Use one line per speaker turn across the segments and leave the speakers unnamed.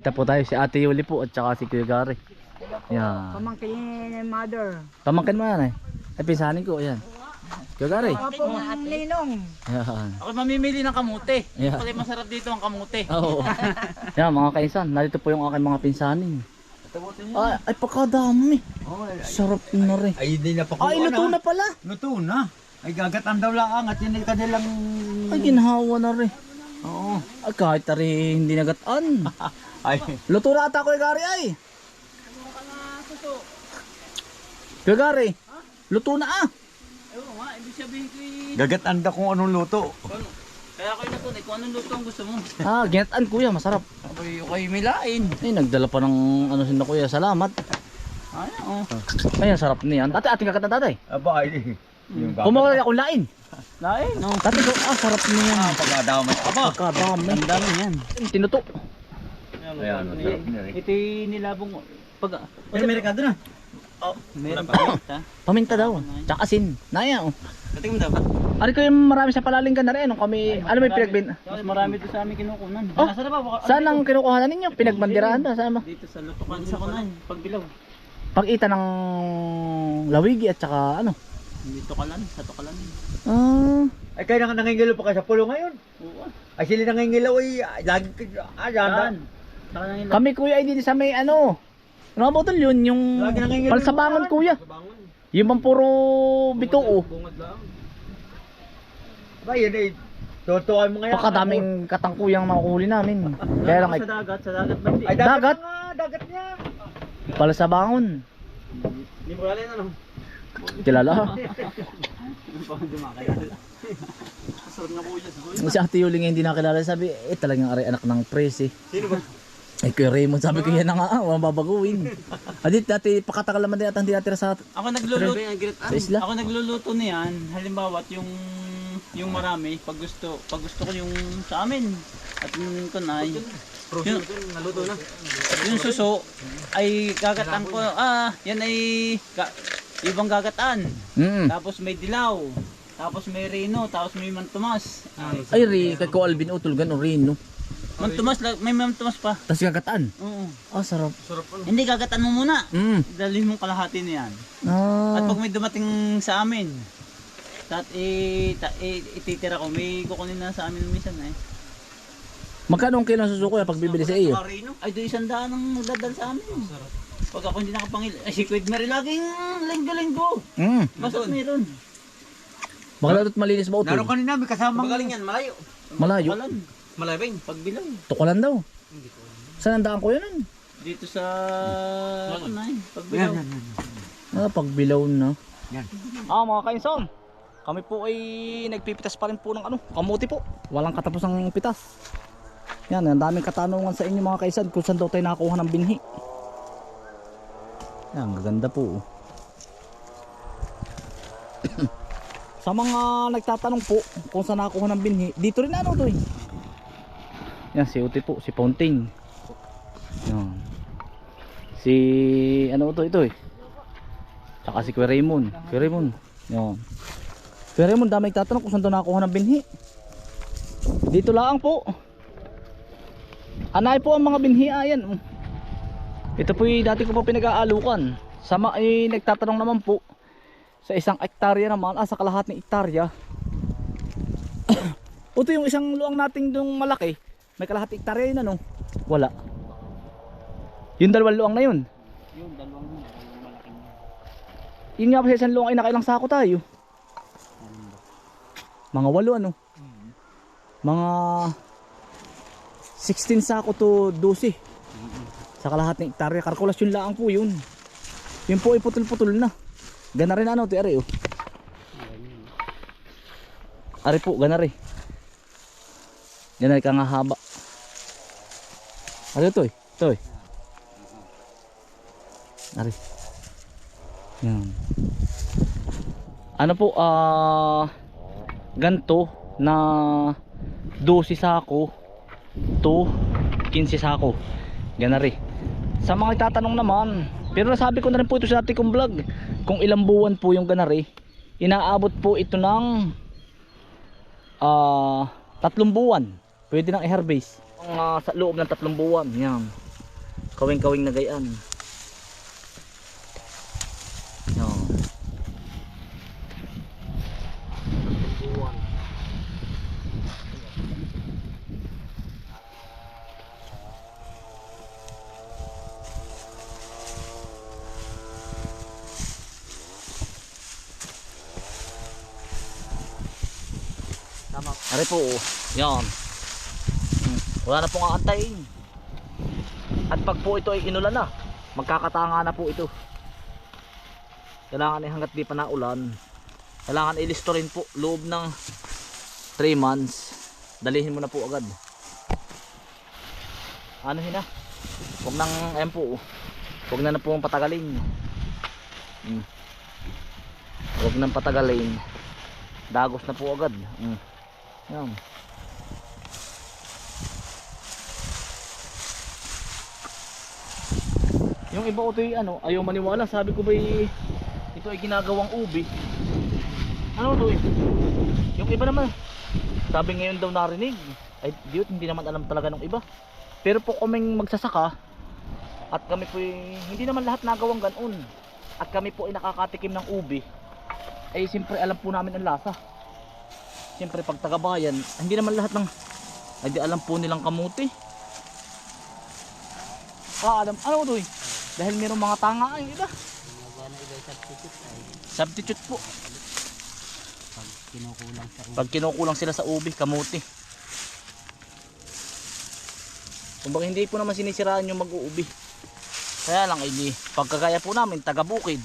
Tapo tayo si Ate Yuli po at saka si Kuya Gary. Yan.
Pamangkin ni mother.
Pamangkin mo yan eh. Ay pinsanin ko, ayan. Kuya Gary.
Opo, ninong.
Yan.
Ako mamimili ng kamote.
Yeah.
Pala masarap dito ang kamote.
Oo. Yan mga kaisan, narito po yung aking mga pinsanin. Ay pagkadami. Sarap na rin.
Ay, hindi na pa
Ay, luto na pala.
Luto na. Ay, gagatan daw lang at yun ay kanilang...
Ay, ginhawa na rin.
Oo.
Ay, kahit na rin hindi nagataan.
Ay,
Luto na ata Kuya Gary ay. Kuya Gary, luto na ah.
Oo nga, ibig sabihin ko
gagatan daw kung anong luto.
kaya ako yung natunay kung anong luto ang gusto mo.
Ah, ginataan kuya, masarap.
Ako'y milain.
Ay, nagdala pa ng ano sinna kuya, salamat.
Ay, oo.
Ay, ang sarap niyan. Ate, ating kakatan tatay.
Aba, ay. Yung
Kumawala akong lain.
Lain, no.
Tatay ko, sarap niyan.
pagkadamay. Aba,
Pagkadami.
Ang dami yan.
Tinuto.
Ayan, ang sarap na rin.
Ito yung nilabong pag...
Ay, merikado na.
Oh, meron pa ito.
Paminta daw. Tsaka asin. Naya oh.
Kating mo daw.
Ari ko yung marami sa palaling ka na rin. Anong kami, ano may pinagbin?
Mas marami doon sa amin kinukunan.
Oh,
Nasa na ba?
saan ang kinukuhanan ninyo? Pinagbandiraan ba? Saan ba?
Dito sa lutukan sa kunan, pagbilaw.
Pag-ita ng lawigi at saka ano?
Dito ka lang, sa tukalan.
Ah,
Ay, kayo nangingilo pa kayo sa pulo ngayon.
Oo.
Ay, sila nangingilo ay lagi
Saan? Saan ang
kami kuya ay dito sa may ano. Ano ba tol yun? Yung
Lagi nangingilo.
palsabangon kuya. Yung bang puro bituo.
Ba, yun ay. Tutukan mo ngayon.
Pagkadaming katangkuyang makuhuli namin. Kaya lang ay
sa dagat ba hindi?
Ay,
dagat.
Dagat niya.
palsabangon.
Hindi mo alin ano?
Kilala ha?
Pag dumakay. Sarap na po yan.
Si Ate Yuling hindi nakilala. Sabi, talagang aray anak ng presi.
Sino ba?
Ay Kuya Raymond, sabi ko yan na nga, walang babaguhin. Adit, dati pakatagal naman din at hindi natira sa...
Ako nagluluto.
Sa isla?
Ako nagluluto niyan. Halimbawa yung marami pag gusto ko yung sa amin. At yung kunay. Yung naluto na. Yung suso ay gagataan ko. Yan ay ibang gagataan. Tapos may dilaw. Tapos may reno, tapos may mantumas.
Ay, kay ko Alvin Utulgan o Rino.
Mantumas, may mantumas pa.
Tapos gagataan.
Oo.
Ah, sarap.
Hindi gagataan mo muna. Dalhin mong kalahati na yan. At
Ah,
pag may dumating sa amin, ititira ko, may kukunin na sa amin minsan eh.
magkano ang kilo ng suso kuya pag bibili sa iyo?
Ay, doon 100 ang nagdadal sa amin. Pag ako hindi nakapangil, ay si Quid Mary laging linggo-linggo. Basta't meron.
Magkano malinis ba utol?
Naroon kanina, may kasamang...
yan, malayo.
Malayo.
Tukalan. Malabing, pagbilaw.
Tukulan daw. Saan ang daan ko yun?
Dito sa... Ano na pagbilaw.
Ah, pagbilaw na.
Yan.
Ah, mga kainson. Kami po ay nagpipitas pa rin po ng ano, kamuti po. Walang katapusang pitas. Yan, ang daming katanungan sa inyo mga kaisan kung saan daw tayo nakakuha ng binhi. Yan, gaganda po. Sa mga nagtatanong po kung saan nakakuha ng binhi, dito rin ano to eh. Yan, si Uti po, si Fountain. Yan. Si, ano ito eh. Saka si Kuya Raymond. Kuya Raymond. Yan. Kuya Raymond, dami nagtatanong kung saan daw nakakuha ng binhi. Dito lang po. Anay po ang mga binhi, ayan. Ito po yung dati ko po pinag-aalukan. Sama ay nagtatanong naman po sa isang hektarya naman, sa kalahating hektarya. Ito yung isang luang nating dung malaki. May kalahating hektarya yun ano? Wala. Yung dalawang luang na yun.
Yung dalawang malaking.
Yun nga pa sa isang luang ay nakailang sako tayo. Mga 8 ano? Mga 16 sako to 12. Sa kalahating hektarya. Kalkulasyon lang po yun. Yun po ay putol-putol na. Gana rin ano, ari oh. Ari po, gana rin. Gana rin ka nga haba. Ari ito eh, ito eh. Ari. Yan. Ano po, ganto na 12 sako to 15 sako. Gana rin. Sa mga itatanong naman, pero nasabi ko na rin po ito sa dati kong vlog kung ilang buwan po yung ganari. Inaabot po ito ng 3 buwan. Pwede nang i-harvest sa loob ng 3 buwan. Yan. Kawing-kawing na gayaan. Yan. Ari po, yan. Wala na pong aantayin. At pag po ito ay inulan na, magkakatanga na po ito. Kailangan ay hanggat di pa naulan, kailangan ilisto rin po loob ng 3 months. Dalihin mo na po agad. Ano hina? Huwag nang, ayan po, huwag na po patagalin. Huwag nang patagalin. Dagos na po agad. Yan. Yung iba ito ay ano, ayaw maniwala. Sabi ko ba ito ay ginagawang ubi. Ano ito eh? Yung iba naman, sabi ngayon daw narinig. Ay diyo, hindi naman alam talaga ng iba. Pero po kaming magsasaka, at kami po hindi naman lahat nagawang ganoon. At kami po ay nakakatikim ng ubi. Ay siyempre alam po namin ang lasa. Siyempre pag tagabayan, hindi naman lahat ng ay di alam po nilang kamuti. Alam, ano ito eh? Dahil mayroong mga tanga ay iba. Substitute po. Pag kinukulang sila sa ubi, kamuti. Kumbaga hindi po naman sinisiraan yung mag-uubi. Kaya lang ay di pagkagaya po namin, taga-bukid.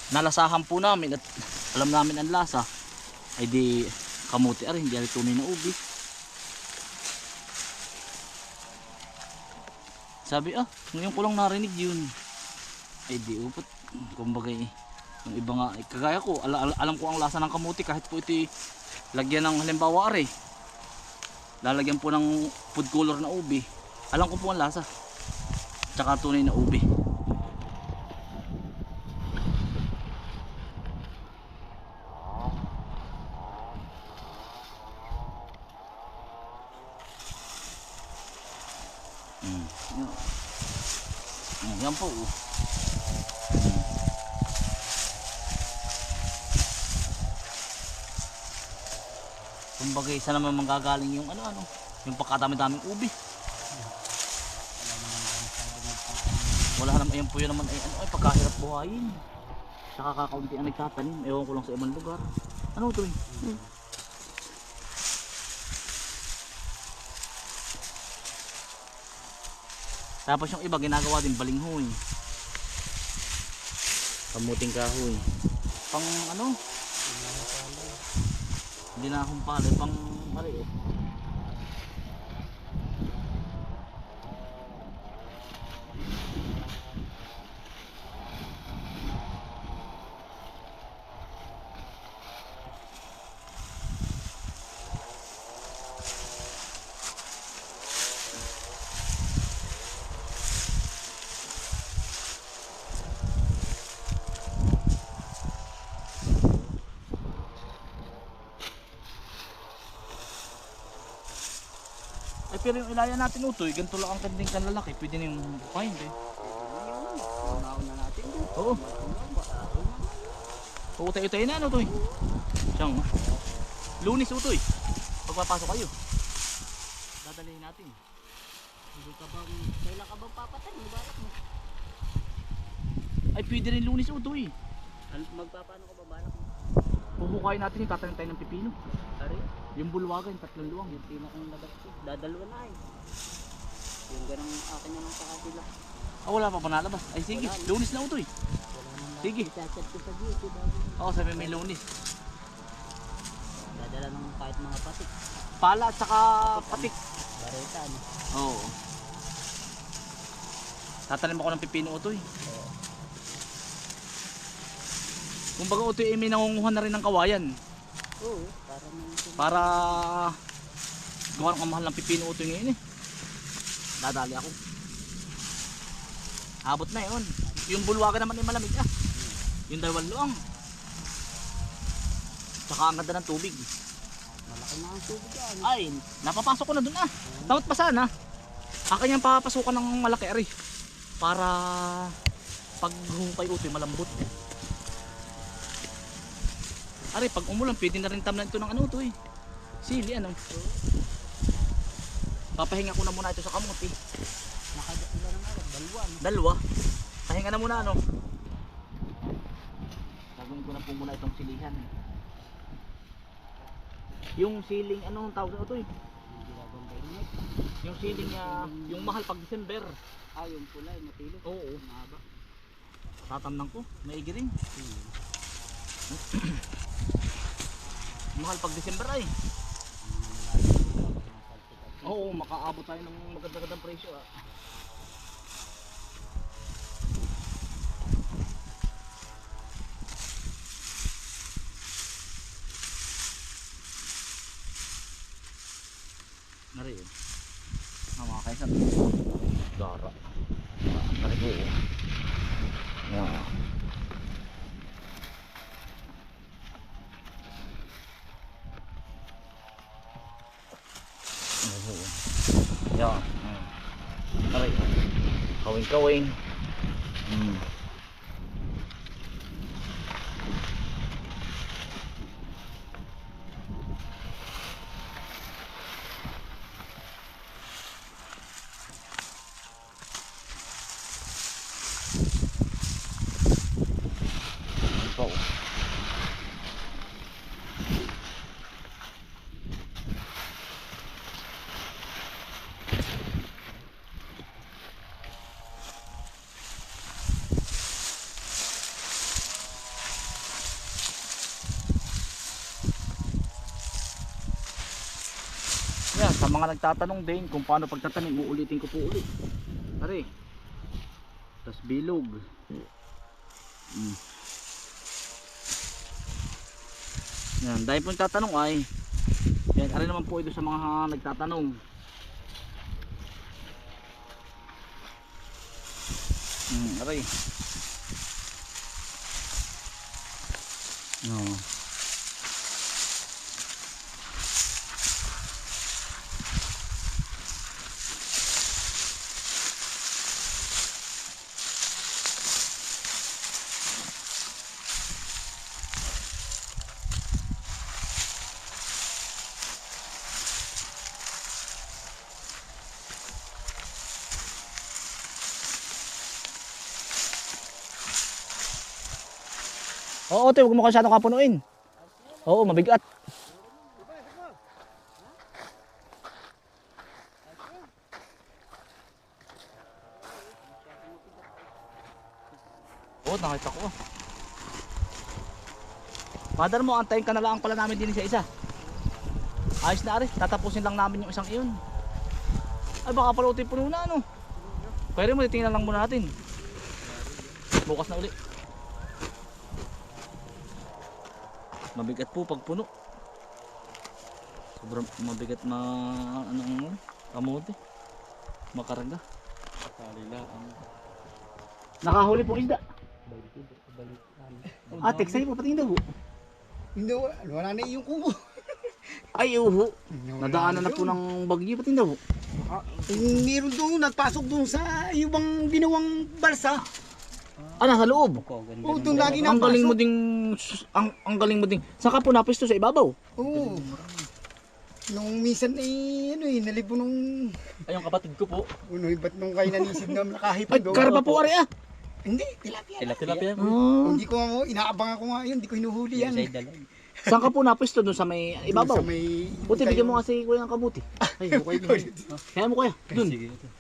Nalasahan po namin at alam namin ang lasa. Ay di kamuti rin, hindi rin tunay na ubi. Sabi ngayon ko lang narinig yun. Ay di upot. Kumbaga yung iba nga, kagaya ko, alam ko ang lasa ng kamuti kahit po ito lagyan ng halimbawa lalagyan po ng food color na ubi. Alam ko po ang lasa. Tsaka tunay na ubi. Yan po. Kumbaga isa naman manggagaling yung yung pagkadami-daming ubi. Wala naman, ayan po yun naman ay pagkahirap buhayin. Saka kakaunti ang nagtatanim. Ewan ko lang sa ibang lugar. Ano ito eh? Tapos yung iba ginagawa din balinghoy. Kamuting kahoy. Pang hindi na akong palay. Pang pero yung ilaya natin utoy, ganito lang ang kanding kanlalaki, pwede na yung bukayin eh.
Nauna natin.
Oo. Utay-utay na utoy. Siyang Lunis utoy. Pagpapasok kayo, dadalhin natin.
Kailan ka bang papatay? Balak mo.
Ay pwede rin Lunis utoy.
Magpapano ka ba balak mo?
Puhukayin natin yung tatanim tayo ng pipino.
Ari?
Yung bulwagan, 3 luwang.
Yung pinakang labas ko. Dadalwa na eh. Yung ganang akin naman sa kabila.
Wala pa ba nalabas? Ay sige, Lunis na utoy. Sige.
Isachat ko sa beauty bago.
Oo, sabi may Lunis.
Dadala ng kahit mga patik.
Pala at saka patik.
Bareta ano.
Oo. Tatanim ako ng pipino utoy. Kumbaga utoy may nangunguhan na rin ng kawayan.
Oo.
Para gawa ng kamahal ng pipino utoy ngayon eh. Dadali ako. Abot na yun. Yung bulwagan naman ay malamig Yung dalawang luang. Tsaka ang ganda ng tubig.
Malaki na ang tubig yan.
Ay, napapasok ko na dun Tamot pa sana. Akin yung papasukan ng malaki ari. Para pag hukay utoy malambot. Ari, pag umulan, pwede na rin tamnan ito ng ano utoy. Sili ano. Papahinga ko na muna ito sa kamuti.
Nakadala na nga, dalawa. No?
Dalawa. Pahinga na muna ano. Gagawin ko na po muna itong silihan. Yung siling anong tawag na ito eh?
Hindi gagawin na.
Yung siling niya, yung mahal pag December.
Ah, yung pula, yung matilo.
Oo.
Mahaba.
Tatamnan ko, maigi rin. Mahal pag December ay. Oo, makaabot tayo ng magandang presyo ah. Nari yun. Mga kaisan. Gara. Nari ko yun. Yan. Yan. Nari. Kawing-kawing. Ito. Yan, sa mga nagtatanong din kung paano pagtatanim, uulitin ko po ulit. Ari. Tas bilog. Yan, dahil po nagtatanong ay yan, ari naman po ito sa mga nagtatanong. Aray. No. Oo, te, huwag mo masyadong kapunuin. Oo, mabigat. Oo, nakita ko. Father mo, antayin ka na lang pala namin din sa isa. Ayos na ari, tatapusin lang namin yung isang iyon. Ay, baka pala uti puno na ano. Pwede mo, titingnan lang muna natin. Bukas na uli. Mabigat po pag puno. Sobrang mabigat na ano kamote. Makarga. Nakahuli po isda. Atik sa'yo po pati daw.
Hindi, wala na yung kubo.
Ay uho. Nadaanan na po ng bagyo pati daw.
Meron doon, nagpasok doon sa ibang ginawang balsa.
Ah, nasa loob.
Oo, doon lagi
Ang galing mo
napasok.
ding ang galing mo ding. Saan ka po napisto sa ibabaw?
Oo. Nung minsan nalibo nung
Ay, yung kapatid ko po.
ba't nung kayo nanisid na nakahipon
Ay,
doon?
karpa po ari ah.
Hindi, tilapia.
Tilapia.
Hindi ko inaabang ako nga yun, hindi ko hinuhuli yan.
Saan ka po napisto doon sa may ibabaw?
Sa may...
Buti bigyan mo kasi kuya ng kabuti. Ay, bukay din. Kaya mo kuya, dun.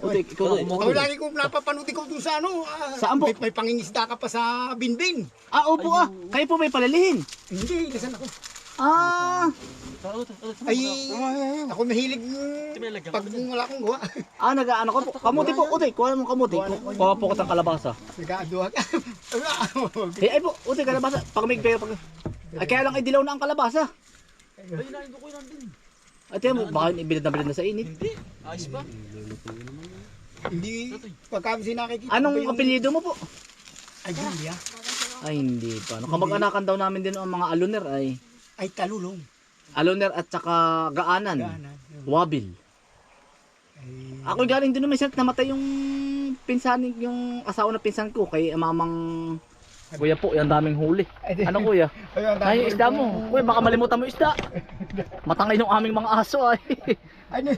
Buti, ikaw na
Ako
kumuha.
lagi ko napapanood ikaw dun sa ano.
Saan po?
May pangingisda ka pa sa binbin.
Ah, opo ah. Kayo po may palilihin.
Hindi, nasan ako?
Ah,
Ay, ako mahilig pag wala akong gawa.
nag-ano ko po. Kamuti po, utoy. Kuha mo kamuti. Kuha po ko ng kalabasa.
Nag-aaduhag.
Ay po, utoy, kalabasa. Pag ay, kaya lang idilaw na ang kalabasa.
Ay, inain ko lang din.
At yan mo, baka ibilad na bilad na sa init.
Hindi. Ayos pa.
Hindi, pagka nakikita.
Anong apelyido mo po?
Ay, Julia.
Ay, hindi pa. No, kamag-anakan daw namin din ang mga aluner ay.
Ay, talulong.
Aluner at saka gaanan.
Gaanan.
Wabil. Ako galing din naman siya, namatay yung pinsan, yung asawa na pinsan ko kay mamang kuya po, yung daming huli. Ano kuya? Ay, yung isda mo. Kuya, baka malimutan mo yung isda. Matangay yung aming mga aso ay.
Ano,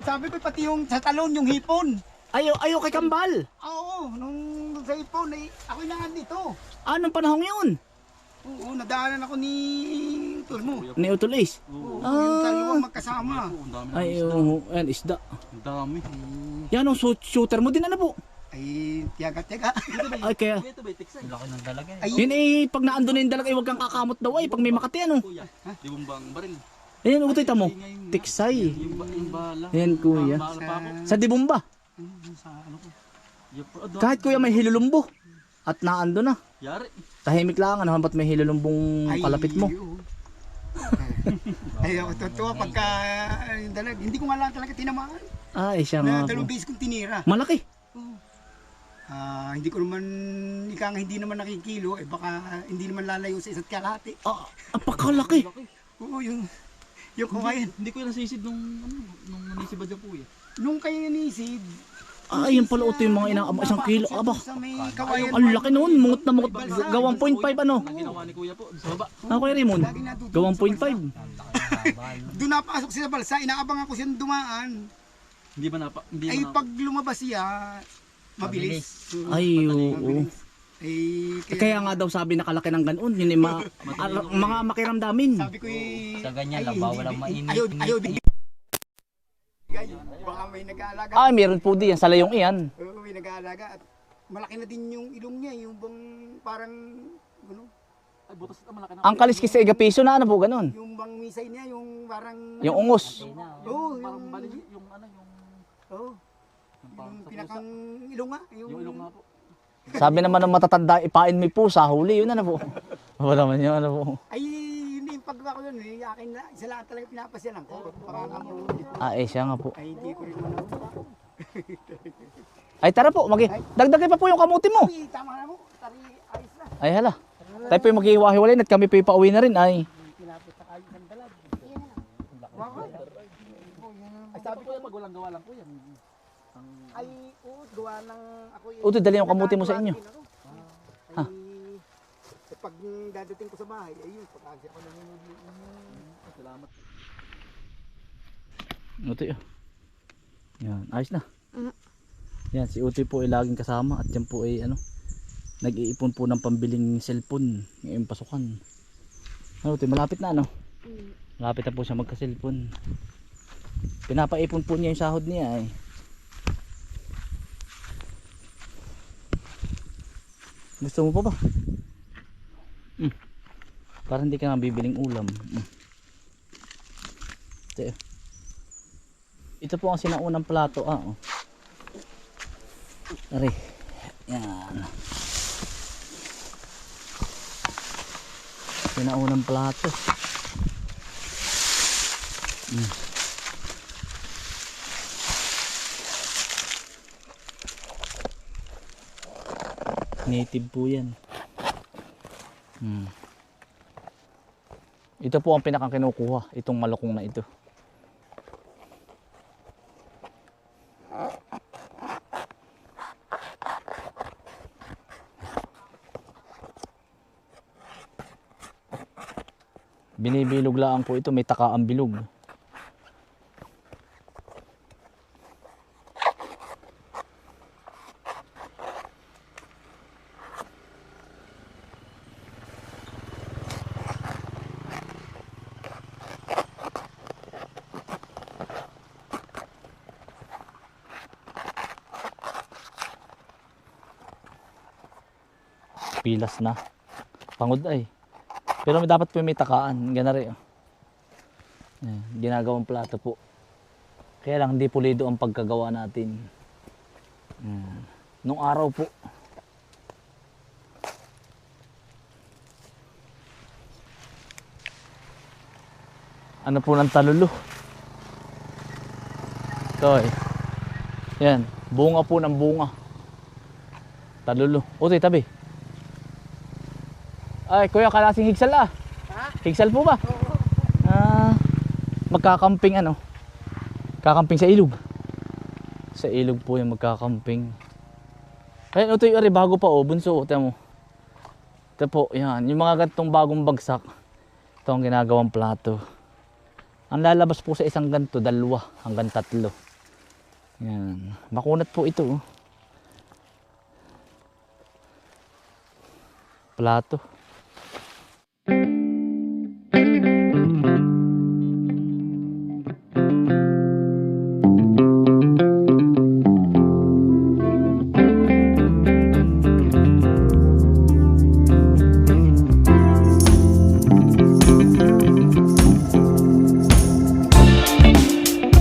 sabi ko pati yung sa talon, yung hipon.
Ayaw kay Kambal.
Oo, nung sa hipon, ako'y nandito.
Anong panahon yun?
Oo, nadaanan ako ni Turmo.
Ni Utulis.
Oo, yung dalawang magkasama.
Ay, yan, isda.
Ang dami.
Yan ang shooter mo din ano po?
Ay, tiyaga-tiyaga.
Ay, kaya.
Ito ba, tiksa? Laki ng dalaga eh.
Ay,
Yun pag naandun na yung dalag, huwag kang kakamot daw ay, pag may makati ano.
Kuya, di mo ba ang baril?
Ayan, utoy tamo. Tiksay.
Yung bala.
Yan kuya.
Bala pa ako.
Sa Dibumba.
Sa ano ko? Yung
Kahit kuya may hilulumbo. At naando na.
Yari.
Tahimik lang, ano, ba't may hilulumbong kalapit mo?
oo. Ay, ako totoo pagka yung dalag, hindi ko nga lang talaga tinamaan.
Ay, siya
Na
nga
dalawang
po.
beses kong tinira.
Malaki.
Hindi ko naman, hindi naman nakikilo, baka hindi naman lalayo sa isa't kalahati.
Apakalaki.
Oo, yung kumain.
Hindi ko yung nasisid nung nanisibad yung kuya.
Nung kayo nisid,
Ay, yung pala ito yung mga isang kilo. Aba,
sa may kawayan.
ang laki noon. Mungot na mungot. Gawang 0.5 ano.
Ang ginawa ni kuya po, sa baba.
Ako kay Raymond. Gawang 0.5.
Doon napasok siya sa balsa, inaabang ako siyang dumaan.
Hindi ba napa? Hindi
Ay,
ba
pag lumabas siya, mabilis.
Ay, oo.
Ay,
Kaya nga daw sabi nakalaki ng ganoon. Yun yung mga makiramdamin.
sabi ko
Sa ganyan lang, bawal ang mainit.
Ayaw, baka may nag-aalaga.
Ay, meron po din yan. Sa layong iyan.
Oo, may nag-aalaga at malaki na din yung ilong niya, yung bang parang ano,
Ay, butas na malaki na.
Ang kaliskis sa igapiso na ano po, ganun.
yung bang misay niya, yung parang
Yung ungos.
Oo,
Parang
yung
bali, yung ano, yung
oo, yung pinakang ilong nga,
yung ilong nga po.
Sabi naman ng matatanda, ipain mo po sa huli. Yun ano po. Wala naman yun ano po.
Ay, hindi yung paggawa ko yun, akin na, isa lang talaga pinapasyalan ko. Parang
Ah, siya nga po.
ay hindi ko rin manaw.
Ay, tara po. Dagdagay pa po yung kamuti mo.
Ay, tama na mo, tari ayos na.
Ay, hala. Tayo po yung maghihiwa-hiwalay at kami po yung pauwi na rin. Ay,
Pinapit sa kayo ng dalag. Ay, sabi ko,
Pag walang gawa lang kuya.
ay, gawa ng ako yun.
Uto, dali yung kamuti mo sa inyo.
Ay, pag dadating ko sa bahay, ayun, pag-asi ako nangunuli.
Salamat.
Utoy. Yan, ayos na. Yan, si Utoy po ay laging kasama at yan po ay ano, nag-iipon po ng pambiling cellphone ngayong pasukan. Ano Utoy, malapit na ano? Malapit na po siya magka-cellphone. Pinapaipon po niya yung sahod niya ay. Gusto mo pa ba? Para hindi ka na bibiling ulam. Ito po ang sinaunang plato. Oh. Ari. Yan. Sinaunang plato. Native po yan. Ito po ang pinakang kinukuha, itong malukong na ito. Binibilog lang po ito, may takaang bilog. Pilas na. Pangod ay. Pero dapat po may takaan. Gana rin. Ginagawang plato po. Kaya lang hindi pulido ang pagkagawa natin. Nung araw po. Ano po ng talulo? Ito eh. Yan. Bunga po ng bunga. Talulo. Utoy, tabi. Ay, kuya, kalasing higsal ah.
Ha?
Higsal po ba?
Oo.
Magkakamping ano? Kakamping sa ilog. Sa ilog po yung magkakamping. Ayun, ito yung ari, bago pa oh, bunso. Ito mo. Ito po, yan. Yung mga gantong bagong bagsak. Ito ang ginagawang plato. Ang lalabas po sa isang ganto, 2 hanggang 3. Yan. Makunat po ito. Oh. Plato.